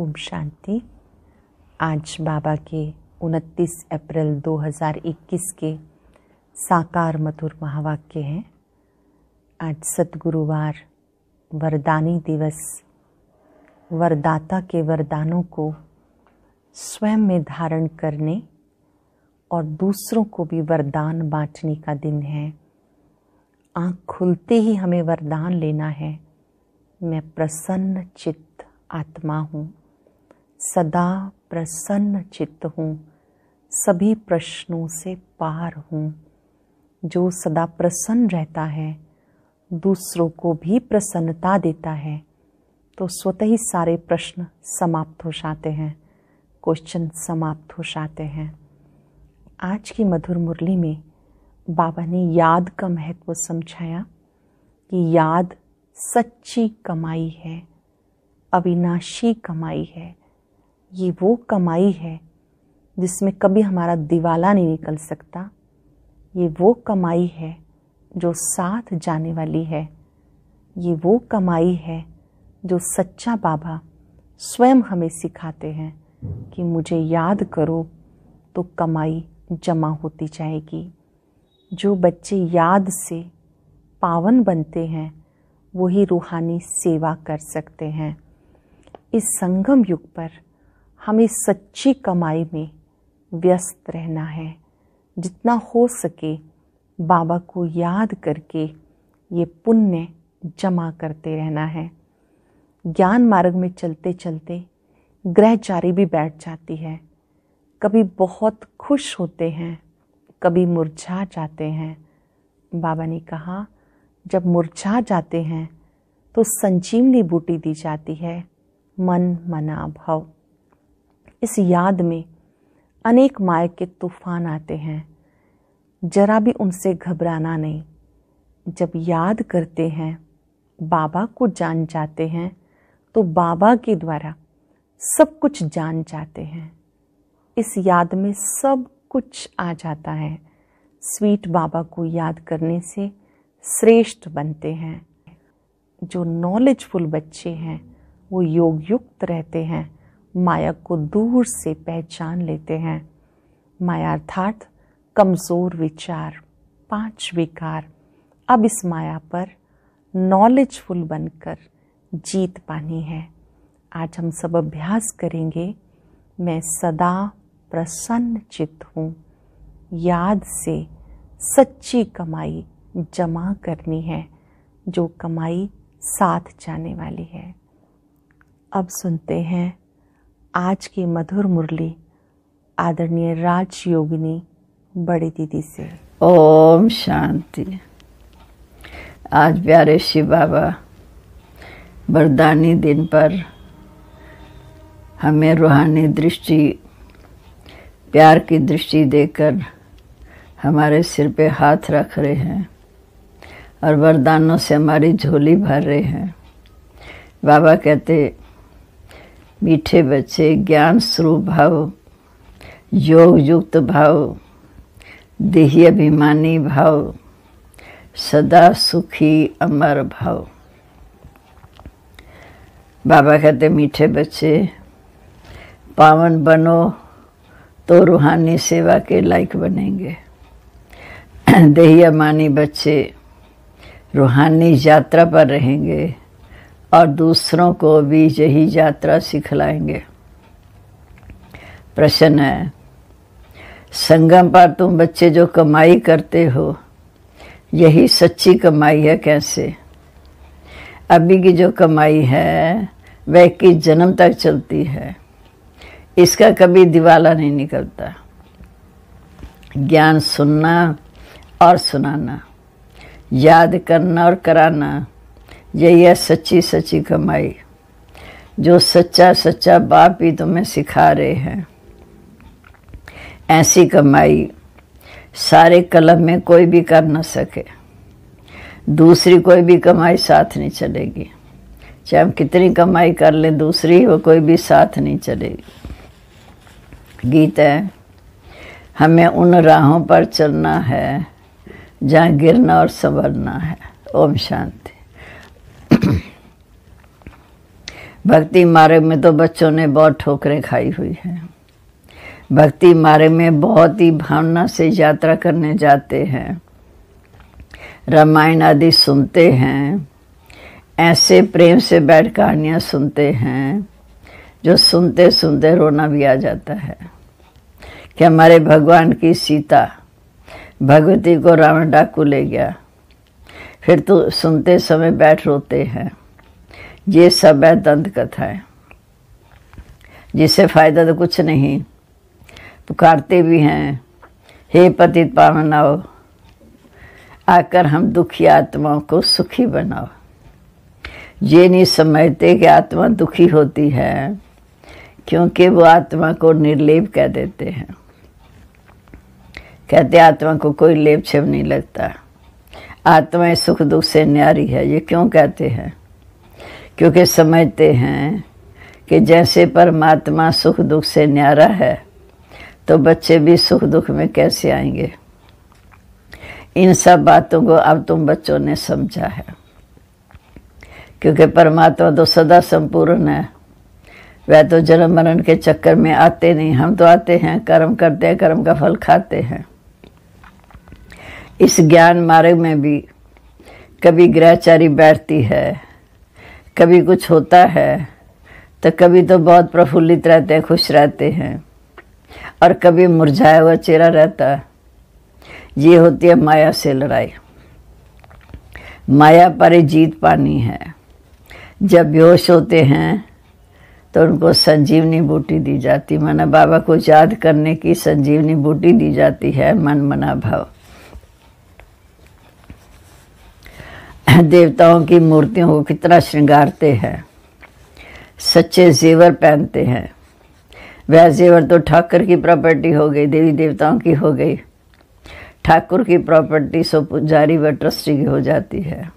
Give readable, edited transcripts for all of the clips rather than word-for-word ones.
ओम शांति। आज बाबा के 29 अप्रैल 2021 के साकार मधुर महावाक्य हैं। आज सतगुरुवार, वरदानी दिवस। वरदाता के वरदानों को स्वयं में धारण करने और दूसरों को भी वरदान बांटने का दिन है। आँख खुलते ही हमें वरदान लेना है। मैं प्रसन्न चित्त आत्मा हूँ, सदा प्रसन्न चित्त हूँ, सभी प्रश्नों से पार हूँ। जो सदा प्रसन्न रहता है, दूसरों को भी प्रसन्नता देता है, तो स्वतः ही सारे प्रश्न समाप्त हो जाते हैं, क्वेश्चन समाप्त हो जाते हैं। आज की मधुर मुरली में बाबा ने याद का महत्व समझाया कि याद सच्ची कमाई है, अविनाशी कमाई है। ये वो कमाई है जिसमें कभी हमारा दिवाला नहीं निकल सकता। ये वो कमाई है जो साथ जाने वाली है। ये वो कमाई है जो सच्चा बाबा स्वयं हमें सिखाते हैं कि मुझे याद करो तो कमाई जमा होती जाएगी। जो बच्चे याद से पावन बनते हैं वही रूहानी सेवा कर सकते हैं। इस संगम युग पर हमें सच्ची कमाई में व्यस्त रहना है। जितना हो सके बाबा को याद करके ये पुण्य जमा करते रहना है। ज्ञान मार्ग में चलते चलते ग्रहचारी भी बैठ जाती है। कभी बहुत खुश होते हैं, कभी मुरझा जाते हैं। बाबा ने कहा जब मुरझा जाते हैं तो संजीवनी बूटी दी जाती है, मन मना भव। इस याद में अनेक माया के तूफान आते हैं, जरा भी उनसे घबराना नहीं। जब याद करते हैं, बाबा को जान जाते हैं, तो बाबा के द्वारा सब कुछ जान जाते हैं। इस याद में सब कुछ आ जाता है। स्वीट बाबा को याद करने से श्रेष्ठ बनते हैं। जो नॉलेजफुल बच्चे हैं वो योग युक्त रहते हैं, माया को दूर से पहचान लेते हैं। माया अर्थात कमज़ोर विचार, 5 विकार। अब इस माया पर नॉलेजफुल बनकर जीत पानी है। आज हम सब अभ्यास करेंगे। मैं सदा प्रसन्न चित्त हूँ। याद से सच्ची कमाई जमा करनी है, जो कमाई साथ जाने वाली है। अब सुनते हैं आज की मधुर मुरली आदरणीय राज योगिनी बड़ी दीदी से। ओम शांति। आज प्यारे शिव बाबा वरदानी दिन पर हमें रूहानी दृष्टि, प्यार की दृष्टि देकर हमारे सिर पे हाथ रख रहे हैं और वरदानों से हमारी झोली भर रहे हैं। बाबा कहते, मीठे बच्चे ज्ञान स्वरूप भाव, योग युक्त भाव, देही अभिमानी भाव, सदा सुखी अमर भाव। बाबा कहते, मीठे बच्चे पावन बनो तो रूहानी सेवा के लायक बनेंगे। देही अभिमानी बच्चे रूहानी यात्रा पर रहेंगे और दूसरों को भी यही यात्रा सिखलाएंगे। प्रश्न है, संगम पर तुम बच्चे जो कमाई करते हो, यही सच्ची कमाई है कैसे? अभी की जो कमाई है वह 21 जन्म तक चलती है। इसका कभी दिवाला नहीं निकलता। ज्ञान सुनना और सुनाना, याद करना और कराना, यही है सच्ची सच्ची कमाई, जो सच्चा सच्चा बाप ही तुम्हें सिखा रहे हैं। ऐसी कमाई सारे कलम में कोई भी कर न सके। दूसरी कोई भी कमाई साथ नहीं चलेगी। चाहे हम कितनी कमाई कर लें, दूसरी वो कोई भी साथ नहीं चलेगी। गीत है, हमें उन राहों पर चलना है जहाँ गिरना और संवरना है। ओम शांति। भक्ति मार्ग में तो बच्चों ने बहुत ठोकरें खाई हुई हैं। भक्ति मार्ग में बहुत ही भावना से यात्रा करने जाते हैं, रामायण आदि सुनते हैं, ऐसे प्रेम से बैठ कहानियाँ सुनते हैं जो सुनते सुनते रोना भी आ जाता है कि हमारे भगवान की सीता भगवती को रावण डाकू ले गया। फिर तो सुनते समय बैठ रोते हैं। ये सब है दंत कथाएं, जिससे फायदा तो कुछ नहीं। पुकारते भी हैं, हे पतित पावनाओ, आकर हम दुखी आत्माओं को सुखी बनाओ। ये नहीं समझते कि आत्मा दुखी होती है, क्योंकि वो आत्मा को निर्लेप कह देते हैं। कहते आत्मा को कोई लेप छेप नहीं लगता, आत्मा सुख दुख से न्यारी है। ये क्यों कहते हैं? क्योंकि समझते हैं कि जैसे परमात्मा सुख दुख से न्यारा है, तो बच्चे भी सुख दुख में कैसे आएंगे। इन सब बातों को अब तुम बच्चों ने समझा है, क्योंकि परमात्मा तो सदा संपूर्ण है। वह तो जन्म मरण के चक्कर में आते नहीं, हम तो आते हैं, कर्म करते हैं, कर्म का फल खाते हैं। इस ज्ञान मार्ग में भी कभी ग्रहचारी बैठती है, कभी कुछ होता है, तो कभी तो बहुत प्रफुल्लित रहते हैं, खुश रहते हैं, और कभी मुरझाया हुआ चेहरा रहता है। ये होती है माया से लड़ाई। माया पर जीत पानी है। जब बेहोश होते हैं तो उनको संजीवनी बूटी दी जाती, माना बाबा को याद करने की संजीवनी बूटी दी जाती है, मन मना भाव। देवताओं की मूर्तियों को कितना श्रृंगारते हैं, सच्चे जेवर पहनते हैं। वह जेवर तो ठाकुर की प्रॉपर्टी हो गई, देवी देवताओं की हो गई। ठाकुर की प्रॉपर्टी सो पुजारी व ट्रस्टी की हो जाती है।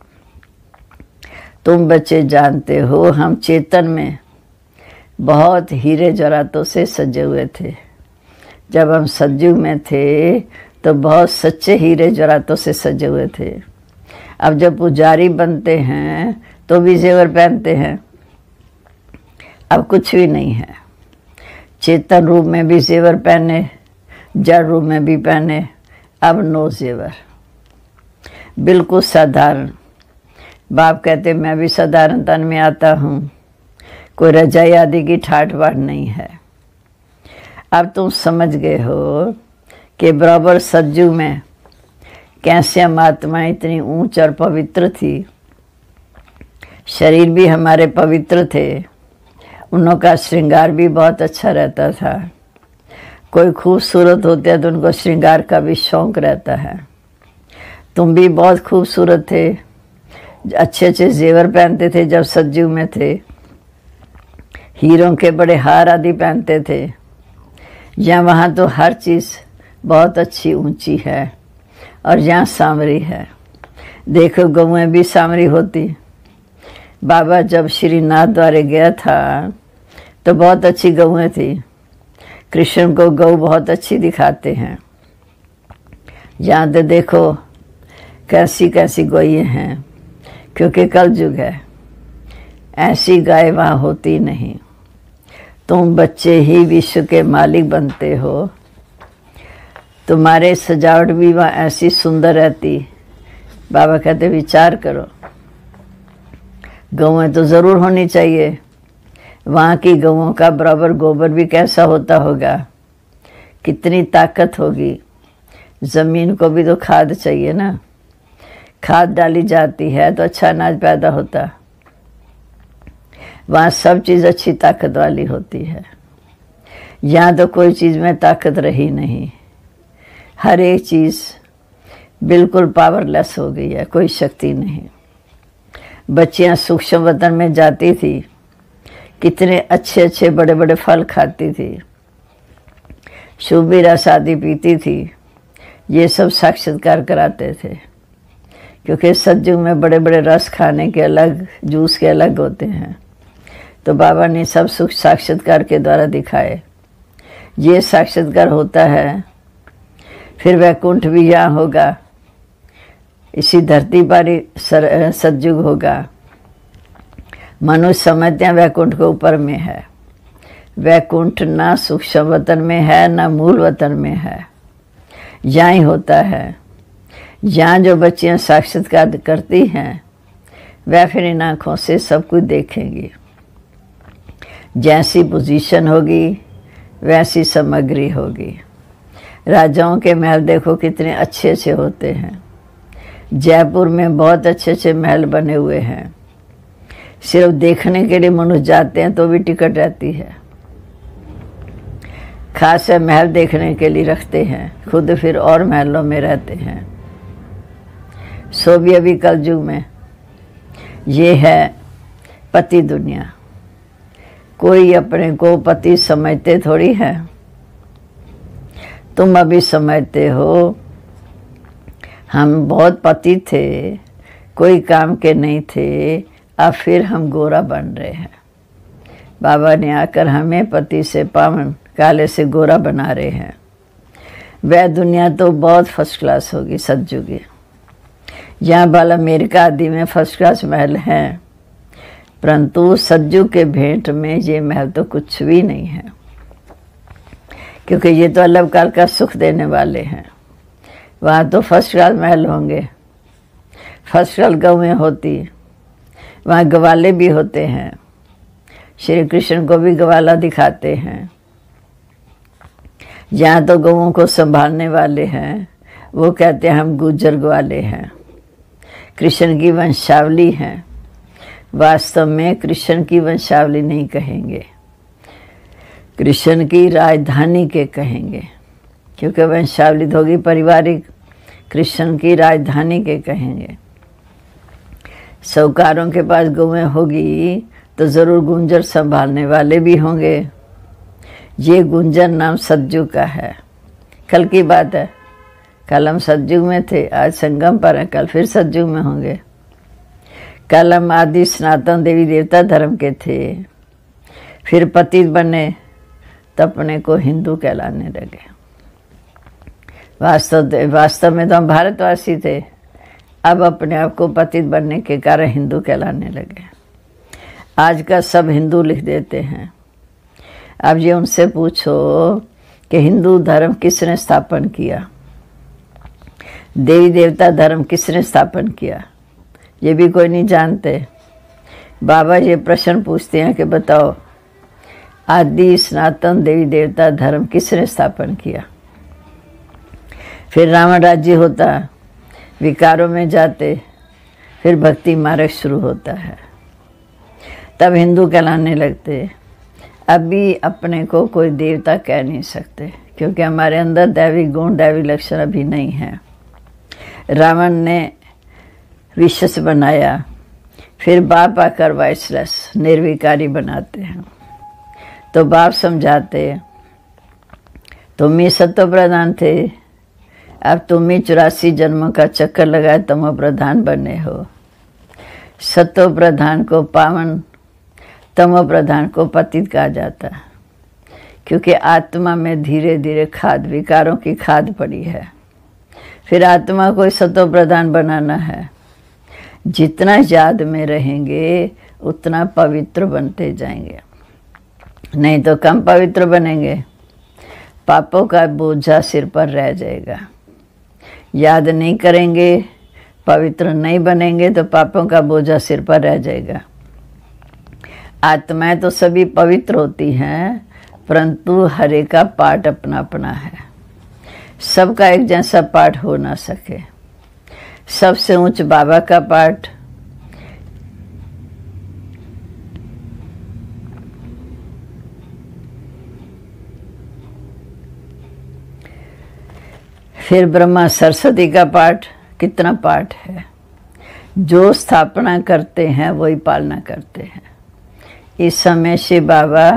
तुम बच्चे जानते हो, हम चेतन में बहुत हीरे जवाहरातों से सजे हुए थे। जब हम सतयुग में थे तो बहुत सच्चे हीरे जवाहरातों से सजे हुए थे। अब जब पुजारी बनते हैं तो भी जेवर पहनते हैं। अब कुछ भी नहीं है। चेतन रूप में भी जेवर पहने, जड़ रूप में भी पहने, अब नो जेवर, बिल्कुल साधारण। बाप कहते मैं भी साधारण तन में आता हूँ, कोई रजाई आदि की ठाट बाट नहीं है। अब तुम समझ गए हो कि बराबर सतयुग में कैसे हम आत्माएं इतनी ऊंच और पवित्र थी। शरीर भी हमारे पवित्र थे, उनका श्रृंगार भी बहुत अच्छा रहता था। कोई खूबसूरत होते हैं तो उनको श्रृंगार का भी शौक रहता है। तुम भी बहुत खूबसूरत थे, अच्छे अच्छे जेवर पहनते थे जब सतयुग में थे, हीरों के बड़े हार आदि पहनते थे। यहाँ वहाँ तो हर चीज़ बहुत अच्छी ऊंची है, और यहाँ सांवरी है। देखो गौएं भी सांवरी होती। बाबा जब श्रीनाथ द्वारे गया था तो बहुत अच्छी गौएं थी। कृष्ण को गौ बहुत अच्छी दिखाते हैं। यहाँ तो देखो कैसी कैसी गौएं हैं, क्योंकि कलयुग है। ऐसी गाय वहाँ होती नहीं। तुम बच्चे ही विश्व के मालिक बनते हो। तुम्हारे सजावट भी वहाँ ऐसी सुंदर रहती। बाबा कहते विचार करो, गौएं तो ज़रूर होनी चाहिए। वहाँ की गौओं का बराबर गोबर भी कैसा होता होगा, कितनी ताकत होगी। ज़मीन को भी तो खाद चाहिए ना, खाद डाली जाती है तो अच्छा अनाज पैदा होता। वहाँ सब चीज़ अच्छी ताकत वाली होती है। यहाँ तो कोई चीज़ में ताकत रही नहीं। हर एक चीज़ बिल्कुल पावरलेस हो गई है, कोई शक्ति नहीं। बच्चियाँ सूक्ष्म वतन में जाती थी, कितने अच्छे अच्छे बड़े बड़े फल खाती थी, शुभी रस आदि पीती थी। ये सब साक्षात्कार कराते थे, क्योंकि सतयुग में बड़े बड़े रस खाने के अलग, जूस के अलग होते हैं। तो बाबा ने सब सुख साक्षात्कार के द्वारा दिखाए। ये साक्षात्कार होता है, फिर वैकुंठ भी यहाँ होगा, इसी धरती पर ही सतयुग होगा। मनुष्य समझते हैं वैकुंठ के ऊपर में है। वैकुंठ ना सूक्ष्म वतन में है ना मूल वतन में है, यहाँ ही होता है। यहाँ जो बच्चियाँ साक्षात्कार करती हैं वह फिर इन आँखों से सब कुछ देखेंगी। जैसी पोजीशन होगी वैसी सामग्री होगी। राजाओं के महल देखो कितने अच्छे अच्छे होते हैं। जयपुर में बहुत अच्छे अच्छे महल बने हुए हैं। सिर्फ देखने के लिए मनुष्य जाते हैं तो भी टिकट रहती है। खास महल देखने के लिए रखते हैं, खुद फिर और महलों में रहते हैं। सो भी अभी कलयुग में ये है पति दुनिया। कोई अपने को पति समझते थोड़ी है। तुम अभी समझते हो हम बहुत पति थे, कोई काम के नहीं थे, अब फिर हम गोरा बन रहे हैं। बाबा ने आकर हमें पति से पावन काले से गोरा बना रहे हैं। वह दुनिया तो बहुत फर्स्ट क्लास होगी सतयुगी। यहाँ वाला अमेरिका आदि में फर्स्ट क्लास महल हैं, परंतु सतयुग के भेंट में ये महल तो कुछ भी नहीं है, क्योंकि ये तो अलग काल का सुख देने वाले हैं। वहाँ तो फर्स्ट क्लास महल होंगे, फर्स्ट क्लास गौएँ होती, वहाँ गवाले भी होते हैं। श्री कृष्ण को भी गवाला दिखाते हैं। यहाँ तो गौओं को संभालने वाले हैं, वो कहते हैं हम गुज्जर ग्वाले हैं, कृष्ण की वंशावली हैं। वास्तव में कृष्ण की वंशावली नहीं कहेंगे, कृष्ण की राजधानी के कहेंगे, क्योंकि वंशावली होगी पारिवारिक। कृष्ण की राजधानी के कहेंगे। साहूकारों के पास गौएं होगी तो ज़रूर गुंजर संभालने वाले भी होंगे। ये गुंजर नाम सतयुग का है। कल की बात है, कल हम सतयुग में थे, आज संगम पर हैं, कल फिर सतयुग में होंगे। कल हम आदि सनातन देवी देवता धर्म के थे, फिर पतित बने तो अपने को हिंदू कहलाने लगे। वास्तव में तो हम भारतवासी थे, अब अपने आप को पतित बनने के कारण हिंदू कहलाने लगे। आज का सब हिंदू लिख देते हैं। अब ये उनसे पूछो कि हिंदू धर्म किसने स्थापन किया, देवी देवता धर्म किसने स्थापन किया, ये भी कोई नहीं जानते। बाबा ये प्रश्न पूछते हैं कि बताओ आदि सनातन देवी देवता धर्म किसने स्थापन किया। फिर रावण राज्य होता, विकारों में जाते, फिर भक्ति मार्ग शुरू होता है, तब हिंदू कहलाने लगते। अभी अपने को कोई देवता कह नहीं सकते, क्योंकि हमारे अंदर दैवी गुण दैवी लक्षण अभी नहीं है। रावण ने विश्व बनाया, फिर बाप आकर वाइसलेस निर्विकारी बनाते हैं। तो बाप समझाते तुम ही सत्व प्रधान थे, अब तुम ही 84 जन्मों का चक्कर लगाए तमो प्रधान बने हो। सत्व प्रधान को पावन, तमो प्रधान को पतित कहा जाता है, क्योंकि आत्मा में धीरे धीरे खाद विकारों की खाद पड़ी है। फिर आत्मा को सत्व प्रधान बनाना है। जितना याद में रहेंगे उतना पवित्र बनते जाएंगे, नहीं तो कम पवित्र बनेंगे। पापों का बोझा सिर पर रह जाएगा। याद नहीं करेंगे, पवित्र नहीं बनेंगे तो पापों का बोझा सिर पर रह जाएगा। आत्माएं तो सभी पवित्र होती हैं, परंतु हर एक का पाठ अपना अपना है। सबका एक जैसा पाठ हो ना सके। सबसे ऊंच बाबा का पाठ, फिर ब्रह्मा सरस्वती का पाठ। कितना पाठ है। जो स्थापना करते हैं वही पालना करते हैं। इस समय शिव बाबा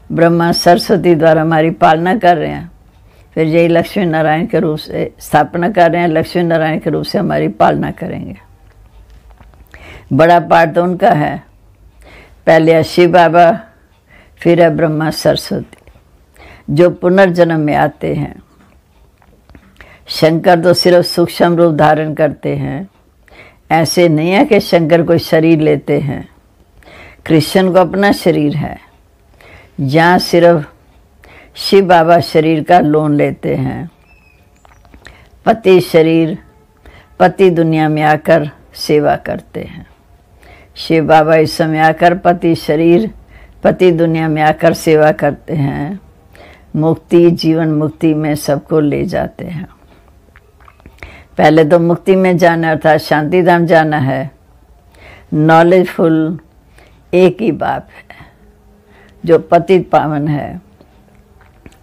ब्रह्मा सरस्वती द्वारा हमारी पालना कर रहे हैं, फिर यही लक्ष्मी नारायण के रूप से स्थापना कर रहे हैं, लक्ष्मी नारायण के रूप से हमारी पालना करेंगे। बड़ा पाठ तो उनका है। पहले है शिव बाबा, फिर है ब्रह्मा सरस्वती, जो पुनर्जन्म में आते हैं। शंकर तो सिर्फ सूक्ष्म रूप धारण करते हैं। ऐसे नहीं है कि शंकर कोई शरीर लेते हैं। कृष्ण को अपना शरीर है, जहाँ सिर्फ शिव बाबा शरीर का लोन लेते हैं। पति शरीर, पति दुनिया में आकर सेवा करते हैं। शिव बाबा इस समय आकर पति शरीर, पति दुनिया में आकर सेवा करते हैं। मुक्ति, जीवन मुक्ति में सबको ले जाते हैं। पहले तो मुक्ति में जाना अर्थात शांति धाम जाना है। नॉलेजफुल एक ही बाप है जो पतित पावन है,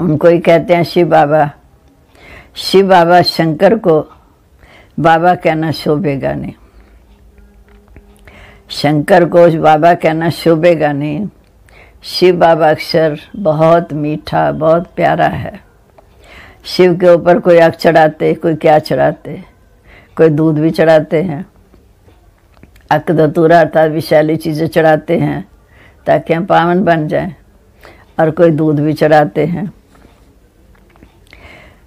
उनको ही कहते हैं शिव बाबा। शिव बाबा शंकर को बाबा कहना शोभेगा नहीं, शंकर को बाबा कहना शोभेगा नहीं। शिव बाबा अक्षर बहुत मीठा, बहुत प्यारा है। शिव के ऊपर कोई आग चढ़ाते, कोई क्या चढ़ाते, कोई दूध भी चढ़ाते हैं। अक धतूरा अर्थात विषैली चीज़ें चढ़ाते हैं ताकि हम पावन बन जाएं, और कोई दूध भी चढ़ाते हैं।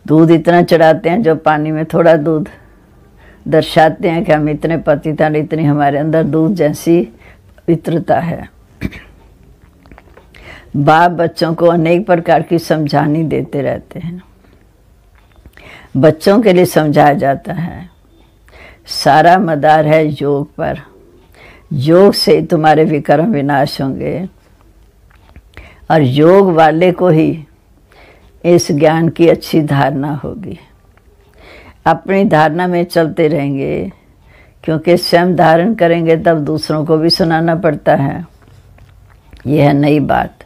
दूध इतना चढ़ाते हैं जो पानी में थोड़ा दूध दर्शाते हैं कि हम इतने पतित हैं, इतनी हमारे अंदर दूध जैसी पवित्रता है। बाप बच्चों को अनेक प्रकार की समझानी देते रहते हैं। बच्चों के लिए समझाया जाता है सारा मदार है योग पर, योग से तुम्हारे विकर्म विनाश होंगे, और योग वाले को ही इस ज्ञान की अच्छी धारणा होगी। अपनी धारणा में चलते रहेंगे, क्योंकि स्वयं धारण करेंगे तब दूसरों को भी सुनाना पड़ता है। यह है नई बात।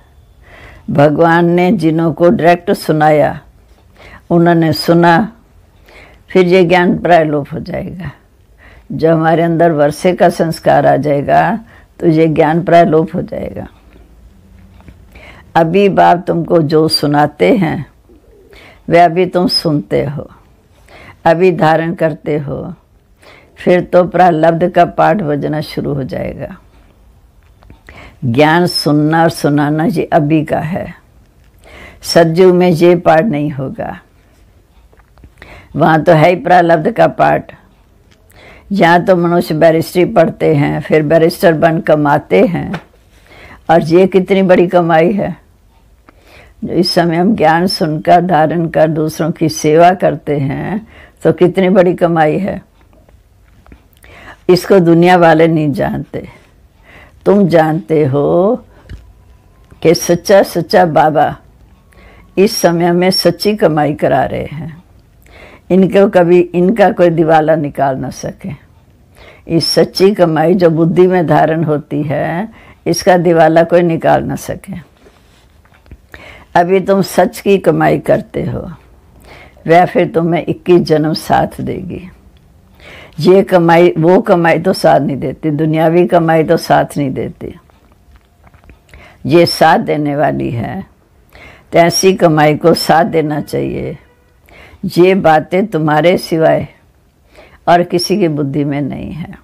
भगवान ने जिन्हों को डायरेक्ट सुनाया, उन्होंने सुना, फिर ये ज्ञान प्रायलोप हो जाएगा। जब हमारे अंदर वर्षे का संस्कार आ जाएगा तो ये ज्ञान प्रायलोप हो जाएगा। अभी बाप तुमको जो सुनाते हैं वह अभी तुम सुनते हो, अभी धारण करते हो, फिर तो प्रारब्ध का पाठ बजना शुरू हो जाएगा। ज्ञान सुनना और सुनाना ये अभी का है। सतयुग में ये पाठ नहीं होगा। वहाँ तो है ही प्रारब्ध का पाठ। यहाँ तो मनुष्य बैरिस्ट्री पढ़ते हैं, फिर बैरिस्टर बन कमाते हैं, और ये कितनी बड़ी कमाई है। जो इस समय हम ज्ञान सुनकर धारण कर दूसरों की सेवा करते हैं तो कितनी बड़ी कमाई है। इसको दुनिया वाले नहीं जानते। तुम जानते हो कि सच्चा सच्चा बाबा इस समय में सच्ची कमाई करा रहे हैं। इनको कभी इनका कोई दिवाला निकाल ना सके। इस सच्ची कमाई जो बुद्धि में धारण होती है, इसका दिवाला कोई निकाल ना सके। अभी तुम सच की कमाई करते हो, वह फिर तुम्हें 21 जन्म साथ देगी। ये कमाई, वो कमाई तो साथ नहीं देती, दुनियावी कमाई तो साथ नहीं देती। ये साथ देने वाली है, तो ऐसी कमाई को साथ देना चाहिए। ये बातें तुम्हारे सिवाय और किसी की बुद्धि में नहीं है।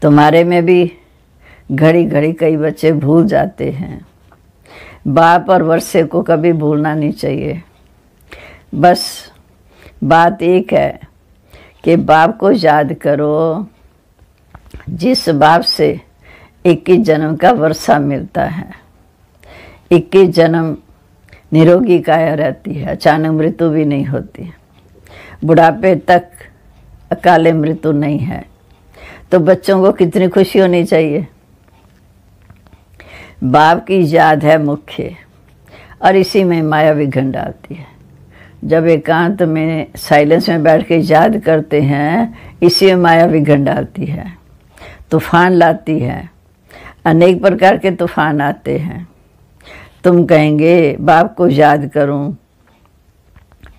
तुम्हारे में भी घड़ी घड़ी कई बच्चे भूल जाते हैं। बाप और वर्षे को कभी भूलना नहीं चाहिए। बस बात एक है कि बाप को याद करो, जिस बाप से 21 जन्म का वर्षा मिलता है। 21 जन्म निरोगी काया रहती है, अचानक मृत्यु भी नहीं होती। बुढ़ापे तक अकाले मृत्यु नहीं है। तो बच्चों को कितनी खुशी होनी चाहिए। बाप की याद है मुख्य, और इसी में माया विघन डालती है। जब एकांत में साइलेंस में बैठ के याद करते हैं, इसी में माया विघन डालती है, तूफान लाती है। अनेक प्रकार के तूफान आते हैं। तुम कहेंगे बाप को याद करूं,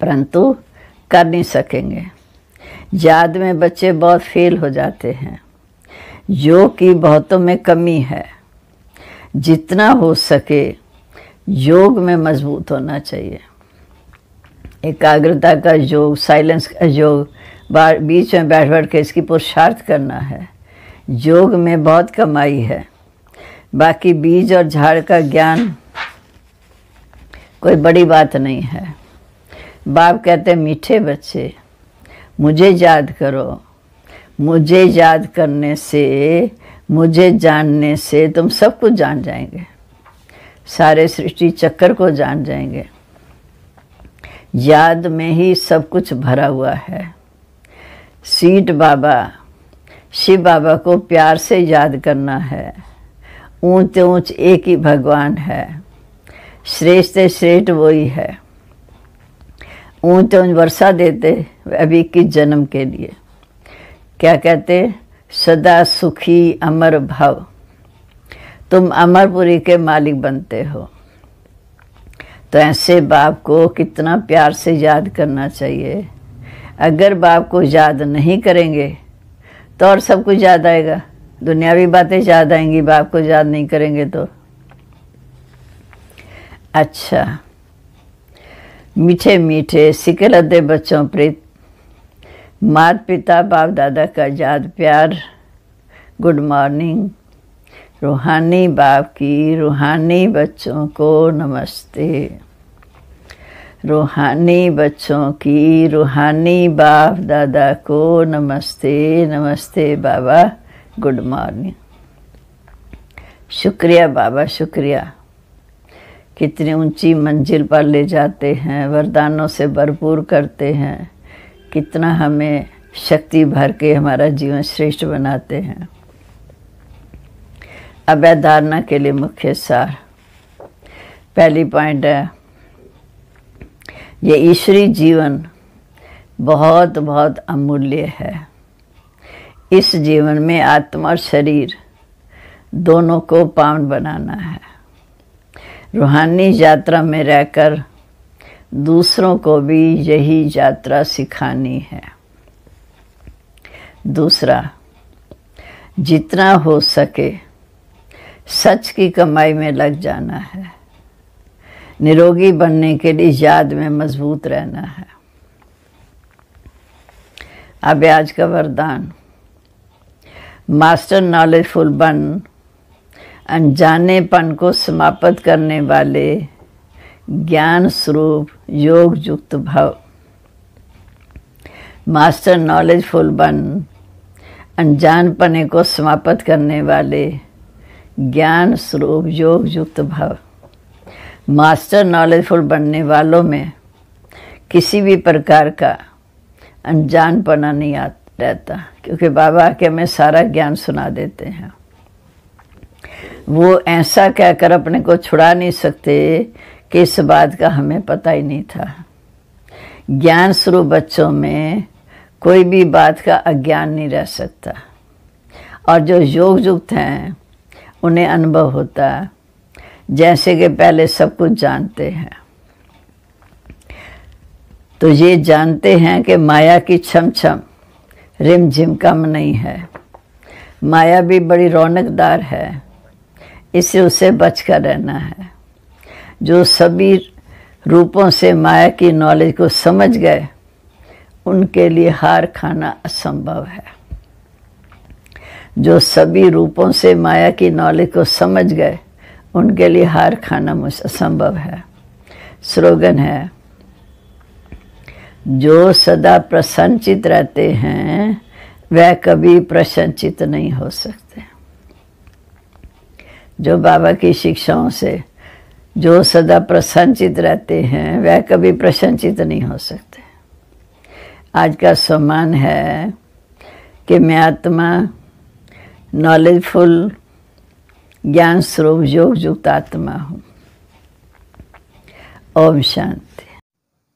परंतु कर नहीं सकेंगे। याद में बच्चे बहुत फेल हो जाते हैं। योग की बहुतों में कमी है। जितना हो सके योग में मजबूत होना चाहिए। एकाग्रता का योग, साइलेंस का योग, बीच में बैठ बैठ के इसकी पुरुषार्थ करना है। योग में बहुत कमाई है। बाकी बीज और झाड़ का ज्ञान कोई बड़ी बात नहीं है। बाप कहते हैं मीठे बच्चे मुझे याद करो। मुझे याद करने से मुझे जानने से तुम सब कुछ जान जाएंगे, सारे सृष्टि चक्कर को जान जाएंगे। याद में ही सब कुछ भरा हुआ है। सीट बाबा, शिव बाबा को प्यार से याद करना है। ऊंच ऊंच एक ही भगवान है, श्रेष्ठ से श्रेष्ठ वही है। ऊंच ऊंच वर्षा देते अभी किस जन्म के लिए। क्या कहते, सदा सुखी अमर भव। तुम अमरपुरी के मालिक बनते हो। तो ऐसे बाप को कितना प्यार से याद करना चाहिए। अगर बाप को याद नहीं करेंगे तो और सब कुछ याद आएगा, दुनियावी बातें याद आएंगी, बाप को याद नहीं करेंगे तो। अच्छा, मीठे मीठे सिकलते बच्चों प्रीत, माता पिता बाप दादा का याद प्यार, गुड मॉर्निंग। रूहानी बाप की रूहानी बच्चों को नमस्ते। रूहानी बच्चों की रूहानी बाप दादा को नमस्ते। नमस्ते बाबा, गुड मॉर्निंग। शुक्रिया बाबा, शुक्रिया। कितनी ऊंची मंजिल पर ले जाते हैं, वरदानों से भरपूर करते हैं, कितना हमें शक्ति भर के हमारा जीवन श्रेष्ठ बनाते हैं। अभय धारणा के लिए मुख्य सार। पहली पॉइंट है, ये ईश्वरी जीवन बहुत बहुत अमूल्य है। इस जीवन में आत्मा और शरीर दोनों को पावन बनाना है। रूहानी यात्रा में रहकर दूसरों को भी यही यात्रा सिखानी है। दूसरा, जितना हो सके सच की कमाई में लग जाना है। निरोगी बनने के लिए याद में मजबूत रहना है। अब आज का वरदान, मास्टर नॉलेजफुल बन, अनजानेपन को समाप्त करने वाले ज्ञान स्वरूप योग युक्त भव। मास्टर नॉलेजफुल बन, अनजानपने को समाप्त करने वाले ज्ञान स्वरूप योग युक्त भव। मास्टर नॉलेजफुल बनने वालों में किसी भी प्रकार का अनजानपना नहीं रहता, क्योंकि बाबा के हमें सारा ज्ञान सुना देते हैं। वो ऐसा कहकर अपने को छुड़ा नहीं सकते कि इस बात का हमें पता ही नहीं था। ज्ञान स्वरूप बच्चों में कोई भी बात का अज्ञान नहीं रह सकता, और जो योग युक्त हैं उन्हें अनुभव होता है जैसे कि पहले सब कुछ जानते हैं। तो ये जानते हैं कि माया की छम छम रिम झिम कम नहीं है। माया भी बड़ी रौनकदार है, इससे उसे बचकर रहना है। जो सभी रूपों से माया की नॉलेज को समझ गए उनके लिए हार खाना असंभव है। जो सभी रूपों से माया की नॉलेज को समझ गए उनके लिए हार खाना असंभव है। स्लोगन है, जो सदा प्रसन्नचित रहते हैं वह कभी प्रसन्नचित नहीं हो सकते। जो बाबा की शिक्षाओं से जो सदा प्रसन्नचित रहते हैं वह कभी प्रसन्नचित नहीं हो सकते। आज का सम्मान है कि मैं आत्मा नॉलेजफुल ज्ञान स्वरूप योग युक्त आत्मा हूँ। ओम शांति।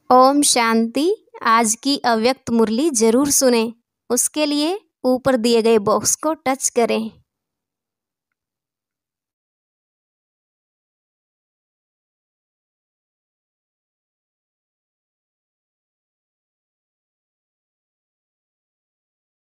ओम शांति। आज की अव्यक्त मुरली जरूर सुने। उसके लिए ऊपर दिए गए बॉक्स को टच करें।